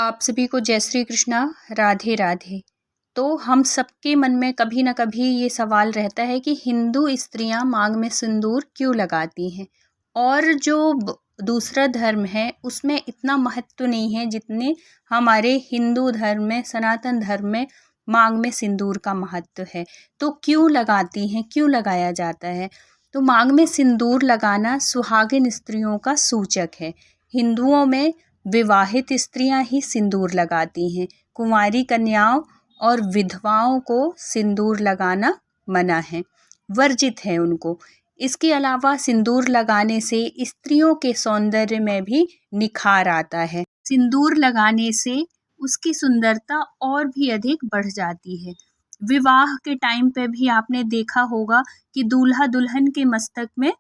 आप सभी को जय श्री कृष्णा, राधे राधे। तो हम सबके मन में कभी ना कभी ये सवाल रहता है कि हिंदू स्त्रियां मांग में सिंदूर क्यों लगाती हैं, और जो दूसरा धर्म है उसमें इतना महत्व नहीं है जितने हमारे हिंदू धर्म में, सनातन धर्म में मांग में सिंदूर का महत्व है। तो क्यों लगाती हैं, क्यों लगाया जाता है? तो मांग में सिंदूर लगाना सुहागिन स्त्रियों का सूचक है। हिंदुओं में विवाहित स्त्रियां ही सिंदूर लगाती हैं। कुंवारी कन्याओं और विधवाओं को सिंदूर लगाना मना है, वर्जित है उनको। इसके अलावा सिंदूर लगाने से स्त्रियों के सौंदर्य में भी निखार आता है। सिंदूर लगाने से उसकी सुंदरता और भी अधिक बढ़ जाती है। विवाह के टाइम पे भी आपने देखा होगा कि दूल्हा दुल्हन के मस्तक में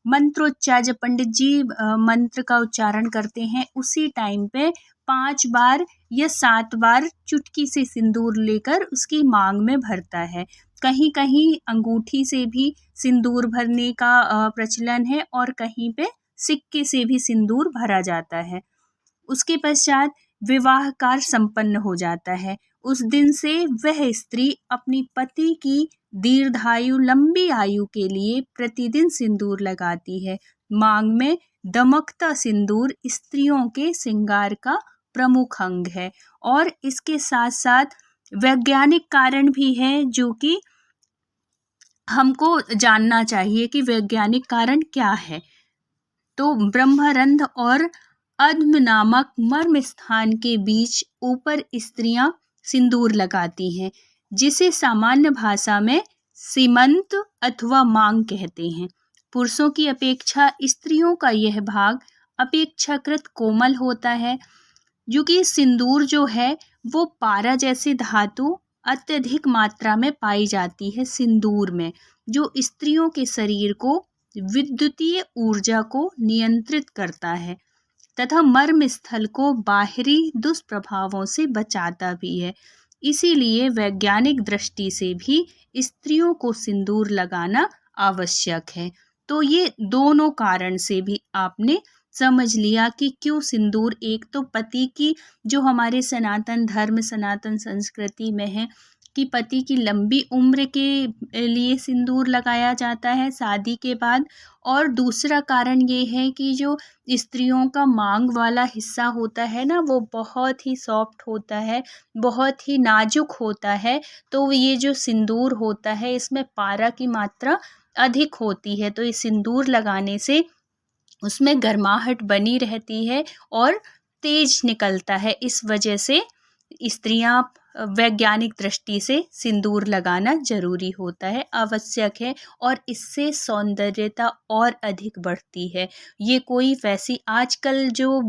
मंत्रोच्चार, जब पंडित जी मंत्र का उच्चारण करते हैं उसी टाइम पे 5 बार या 7 बार चुटकी से सिंदूर लेकर उसकी मांग में भरता है। कहीं कहीं अंगूठी से भी सिंदूर भरने का प्रचलन है और कहीं पे सिक्के से भी सिंदूर भरा जाता है। उसके पश्चात विवाह कार्य संपन्न हो जाता है। उस दिन से वह स्त्री अपनी पति की दीर्घायु, लंबी आयु के लिए प्रतिदिन सिंदूर लगाती है। मांग में दमकता सिंदूर स्त्रियों के श्रृंगार का प्रमुख अंग है, और इसके साथ साथ वैज्ञानिक कारण भी है जो कि हमको जानना चाहिए कि वैज्ञानिक कारण क्या है। तो ब्रह्मरंध्र और अधम नामक मर्म स्थान के बीच ऊपर स्त्रियां सिंदूर लगाती हैं, जिसे सामान्य भाषा में सीमंत अथवा मांग कहते हैं। पुरुषों की अपेक्षा स्त्रियों का यह भाग अपेक्षाकृत कोमल होता है, जो कि सिंदूर जो है वो पारा जैसी धातु अत्यधिक मात्रा में पाई जाती है सिंदूर में, जो स्त्रियों के शरीर को विद्युतीय ऊर्जा को नियंत्रित करता है तथा मर्म स्थल को बाहरी दुष्प्रभावों से बचाता भी है। इसीलिए वैज्ञानिक दृष्टि से भी स्त्रियों को सिंदूर लगाना आवश्यक है। तो ये दोनों कारण से भी आपने समझ लिया कि क्यों सिंदूर, एक तो पति की, जो हमारे सनातन धर्म, सनातन संस्कृति में है कि पति की लंबी उम्र के लिए सिंदूर लगाया जाता है शादी के बाद, और दूसरा कारण ये है कि जो स्त्रियों का मांग वाला हिस्सा होता है ना, वो बहुत ही सॉफ्ट होता है, बहुत ही नाजुक होता है। तो ये जो सिंदूर होता है इसमें पारा की मात्रा अधिक होती है, तो ये सिंदूर लगाने से उसमें गर्माहट बनी रहती है और तेज निकलता है। इस वजह से स्त्रियां वैज्ञानिक दृष्टि से सिंदूर लगाना जरूरी होता है, आवश्यक है, और इससे सौंदर्यता और अधिक बढ़ती है। ये कोई वैसी आजकल जो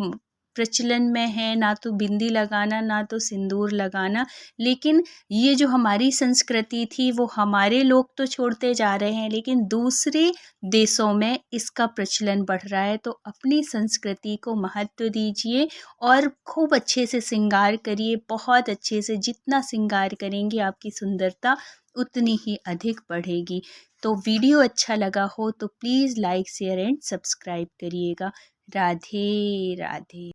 प्रचलन में है, ना तो बिंदी लगाना ना तो सिंदूर लगाना, लेकिन ये जो हमारी संस्कृति थी वो हमारे लोग तो छोड़ते जा रहे हैं, लेकिन दूसरे देशों में इसका प्रचलन बढ़ रहा है। तो अपनी संस्कृति को महत्व दीजिए और खूब अच्छे से श्रृंगार करिए, बहुत अच्छे से। जितना श्रृंगार करेंगे आपकी सुंदरता उतनी ही अधिक बढ़ेगी। तो वीडियो अच्छा लगा हो तो please like, share and subscribe करिएगा। राधे राधे।